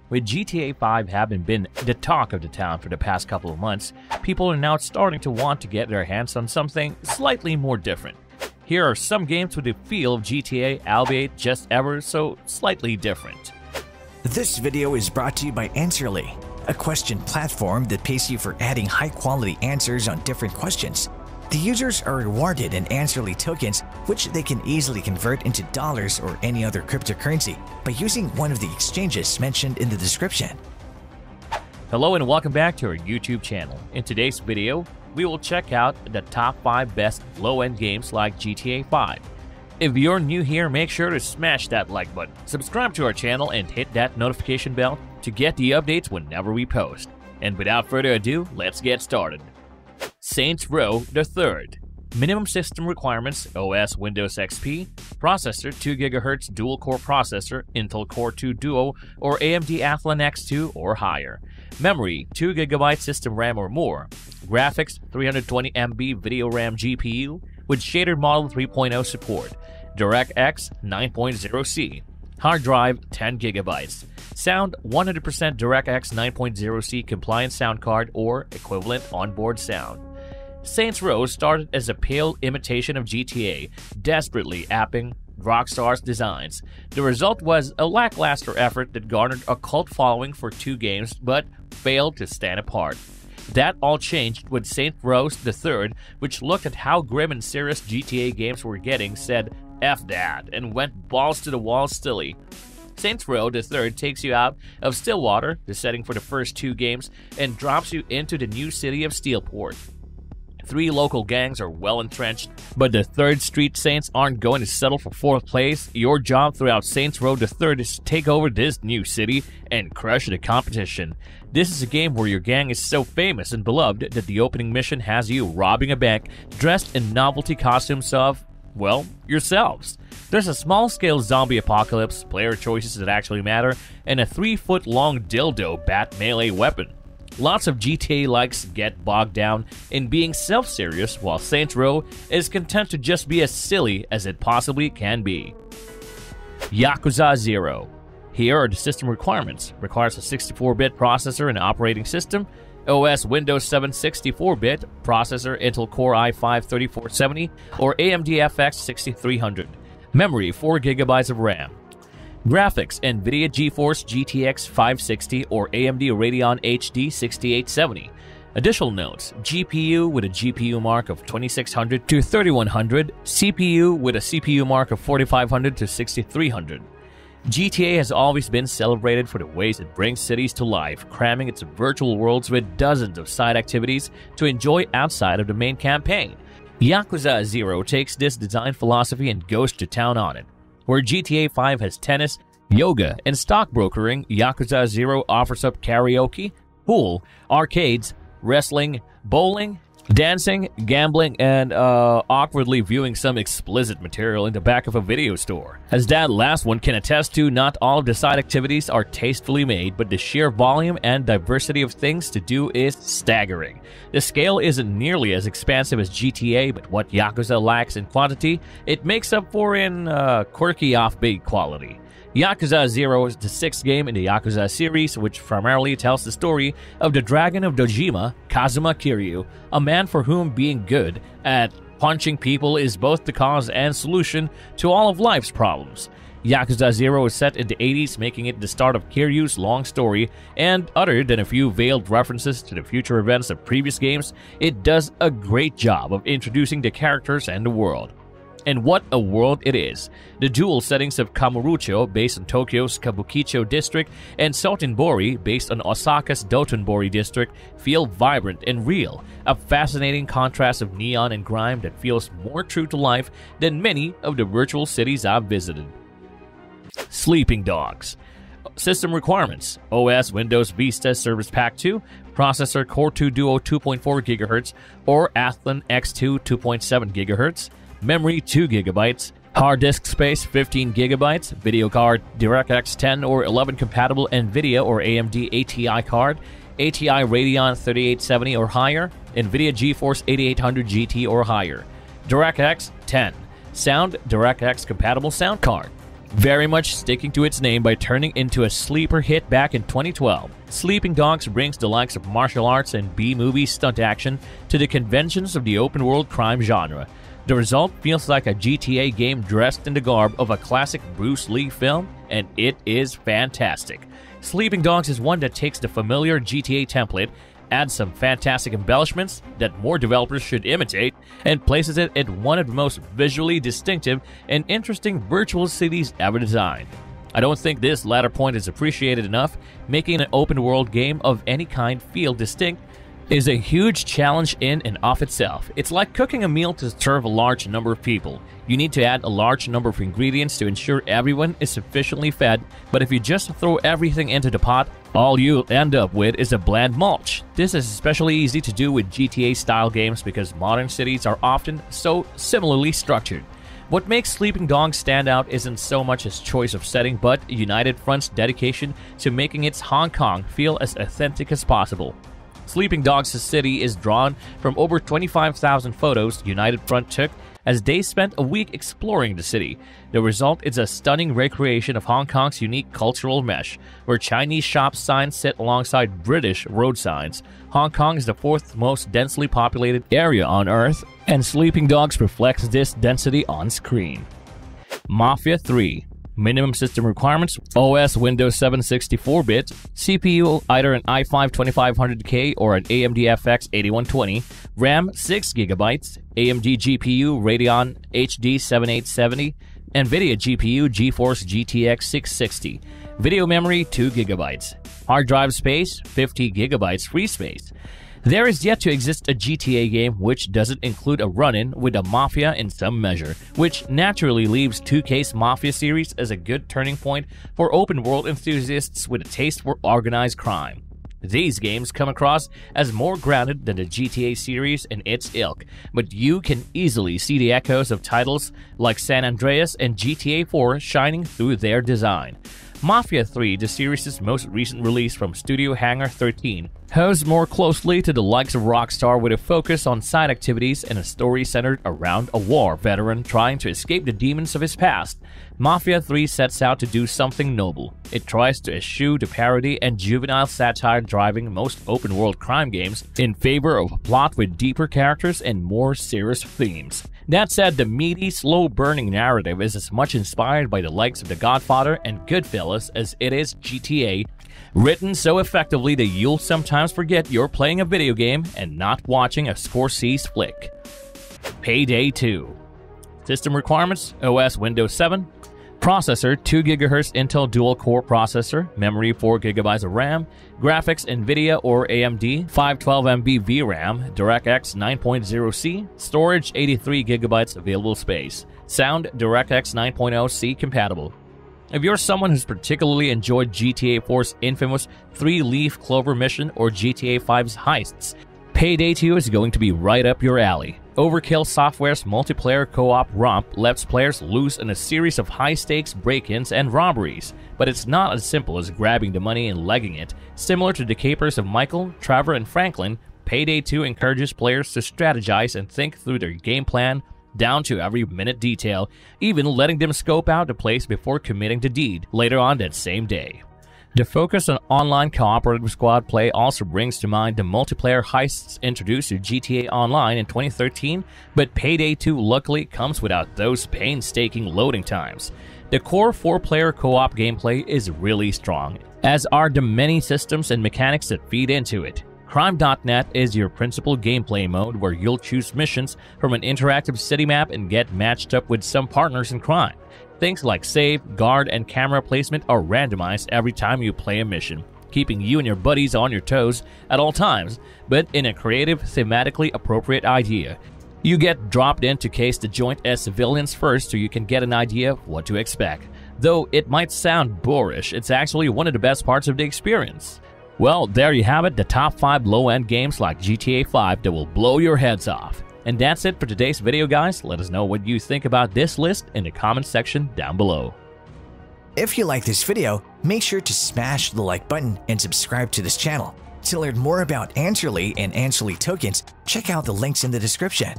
With GTA 5 having been the talk of the town for the past couple of months, people are now starting to want to get their hands on something slightly more different. Here are some games with the feel of GTA, albeit just ever so slightly different. This video is brought to you by Answerly, a question platform that pays you for adding high-quality answers on different questions. The users are rewarded in Answerly tokens, which they can easily convert into dollars or any other cryptocurrency by using one of the exchanges mentioned in the description. Hello and welcome back to our YouTube channel. In today's video, we will check out the top 5 best low-end games like GTA 5. If you're new here, make sure to smash that like button, subscribe to our channel, and hit that notification bell to get the updates whenever we post. And without further ado, let's get started. Saints Row III. Minimum system requirements: OS Windows XP, processor 2 GHz dual-core processor, Intel Core 2 Duo or AMD Athlon X2 or higher. Memory: 2 GB system RAM or more. Graphics: 320 MB video RAM GPU with shader model 3.0 support. DirectX 9.0C. Hard drive 10 GB. Sound: 100% DirectX 9.0C compliant sound card or equivalent onboard sound. Saints Row started as a pale imitation of GTA, desperately apping Rockstar's designs. The result was a lackluster effort that garnered a cult following for 2 games but failed to stand apart. That all changed with Saints Row III, which looked at how grim and serious GTA games were getting, said F that, and went balls to the wall silly. Saints Row III takes you out of Stillwater, the setting for the first 2 games, and drops you into the new city of Steelport. 3 local gangs are well entrenched, but the 3rd Street Saints aren't going to settle for 4th place. Your job throughout Saints Row III is to take over this new city and crush the competition. This is a game where your gang is so famous and beloved that the opening mission has you robbing a bank dressed in novelty costumes of, well, yourselves. There's a small-scale zombie apocalypse, player choices that actually matter, and a 3-foot-long dildo bat melee weapon. Lots of GTA likes get bogged down in being self-serious, while Saints Row is content to just be as silly as it possibly can be. Yakuza Zero. Here are the system requirements. Requires a 64-bit processor and operating system. OS Windows 7 64-bit, processor Intel Core i5-3470 or AMD FX 6300. Memory: 4 GB of RAM. Graphics: NVIDIA GeForce GTX 560 or AMD Radeon HD 6870. Additional notes: GPU with a GPU mark of 2600 to 3100, CPU with a CPU mark of 4500 to 6300. GTA has always been celebrated for the ways it brings cities to life, cramming its virtual worlds with dozens of side activities to enjoy outside of the main campaign. Yakuza Zero takes this design philosophy and goes to town on it. Where GTA 5 has tennis, yoga, and stockbrokering, Yakuza Zero offers up karaoke, pool, arcades, wrestling, bowling, dancing, gambling, and awkwardly viewing some explicit material in the back of a video store. As that last one can attest to, not all of the side activities are tastefully made, but the sheer volume and diversity of things to do is staggering. The scale isn't nearly as expansive as GTA, but what Yakuza lacks in quantity, it makes up for in quirky offbeat quality. Yakuza Zero is the 6th game in the Yakuza series, which primarily tells the story of the Dragon of Dojima, Kazuma Kiryu, a man for whom being good at punching people is both the cause and solution to all of life's problems. Yakuza Zero is set in the 80s, making it the start of Kiryu's long story, and other than a few veiled references to the future events of previous games, it does a great job of introducing the characters and the world. And what a world it is. The dual settings of Kamurocho, based on Tokyo's Kabukicho district, and Sotenbori, based on Osaka's Dotonbori district, feel vibrant and real, a fascinating contrast of neon and grime that feels more true to life than many of the virtual cities I've visited. Sleeping Dogs. System requirements: OS Windows Vista Service Pack 2, processor Core 2 Duo 2.4 GHz or Athlon X2 2.7 GHz. Memory: 2 GB, hard disk space 15 GB, video card DirectX 10 or 11 compatible NVIDIA or AMD ATI card, ATI Radeon 3870 or higher, NVIDIA GeForce 8800 GT or higher, DirectX 10, sound DirectX compatible sound card, very much sticking to its name by turning into a sleeper hit back in 2012. Sleeping Dogs brings the likes of martial arts and B-movie stunt action to the conventions of the open-world crime genre. The result feels like a GTA game dressed in the garb of a classic Bruce Lee film, and it is fantastic. Sleeping Dogs is one that takes the familiar GTA template, adds some fantastic embellishments that more developers should imitate, and places it in one of the most visually distinctive and interesting virtual cities ever designed. I don't think this latter point is appreciated enough. Making an open-world game of any kind feel distinct is a huge challenge in and of itself. It's like cooking a meal to serve a large number of people. You need to add a large number of ingredients to ensure everyone is sufficiently fed, but if you just throw everything into the pot, all you'll end up with is a bland mulch. This is especially easy to do with GTA-style games because modern cities are often so similarly structured. What makes Sleeping Dogs stand out isn't so much its choice of setting, but United Front's dedication to making its Hong Kong feel as authentic as possible. Sleeping Dogs' city is drawn from over 25,000 photos United Front took as they spent a week exploring the city. The result is a stunning recreation of Hong Kong's unique cultural mesh, where Chinese shop signs sit alongside British road signs. Hong Kong is the fourth most densely populated area on Earth, and Sleeping Dogs reflects this density on screen. Mafia III. Minimum system requirements: OS Windows 7 64-bit, CPU either an i5 2500K or an AMD FX 8120, RAM 6GB, AMD GPU Radeon HD 7870, NVIDIA GPU GeForce GTX 660, video memory 2GB, hard drive space 50GB free space. There is yet to exist a GTA game which doesn't include a run-in with a Mafia in some measure, which naturally leaves 2K's Mafia series as a good turning point for open-world enthusiasts with a taste for organized crime. These games come across as more grounded than the GTA series in its ilk, but you can easily see the echoes of titles like San Andreas and GTA 4 shining through their design. Mafia III, the series' most recent release from Studio Hangar 13, owes more closely to the likes of Rockstar with a focus on side activities and a story centered around a war veteran trying to escape the demons of his past. Mafia III sets out to do something noble. It tries to eschew the parody and juvenile satire driving most open-world crime games in favor of a plot with deeper characters and more serious themes. That said, the meaty, slow-burning narrative is as much inspired by the likes of The Godfather and Goodfellas as it is GTA, written so effectively that you'll sometimes forget you're playing a video game and not watching a Scorsese flick. Payday II. System requirements: OS Windows 7, processor 2 GHz Intel dual-core processor, memory 4 GB of RAM, graphics NVIDIA or AMD, 512MB VRAM, DirectX 9.0C, storage 83 GB available space, sound DirectX 9.0C compatible. If you're someone who's particularly enjoyed GTA 4's infamous 3-leaf clover mission or GTA 5's heists, Payday 2 is going to be right up your alley. Overkill Software's multiplayer co-op romp lets players loose in a series of high-stakes break-ins and robberies, but it's not as simple as grabbing the money and legging it. Similar to the capers of Michael, Trevor, and Franklin, Payday 2 encourages players to strategize and think through their game plan down to every minute detail, even letting them scope out the place before committing the deed later on that same day. The focus on online cooperative squad play also brings to mind the multiplayer heists introduced to GTA Online in 2013, but Payday 2 luckily comes without those painstaking loading times. The core 4-player co-op gameplay is really strong, as are the many systems and mechanics that feed into it. Crime.net is your principal gameplay mode where you'll choose missions from an interactive city map and get matched up with some partners in crime. Things like save, guard, and camera placement are randomized every time you play a mission, keeping you and your buddies on your toes at all times, but in a creative, thematically appropriate idea. You get dropped in to case the joint as civilians first so you can get an idea of what to expect. Though it might sound boorish, it's actually one of the best parts of the experience. Well, there you have it, the top 5 low-end games like GTA 5 that will blow your heads off. And that's it for today's video, guys. Let us know what you think about this list in the comment section down below. If you like this video, make sure to smash the like button and subscribe to this channel. To learn more about Answerly and Answerly tokens, check out the links in the description.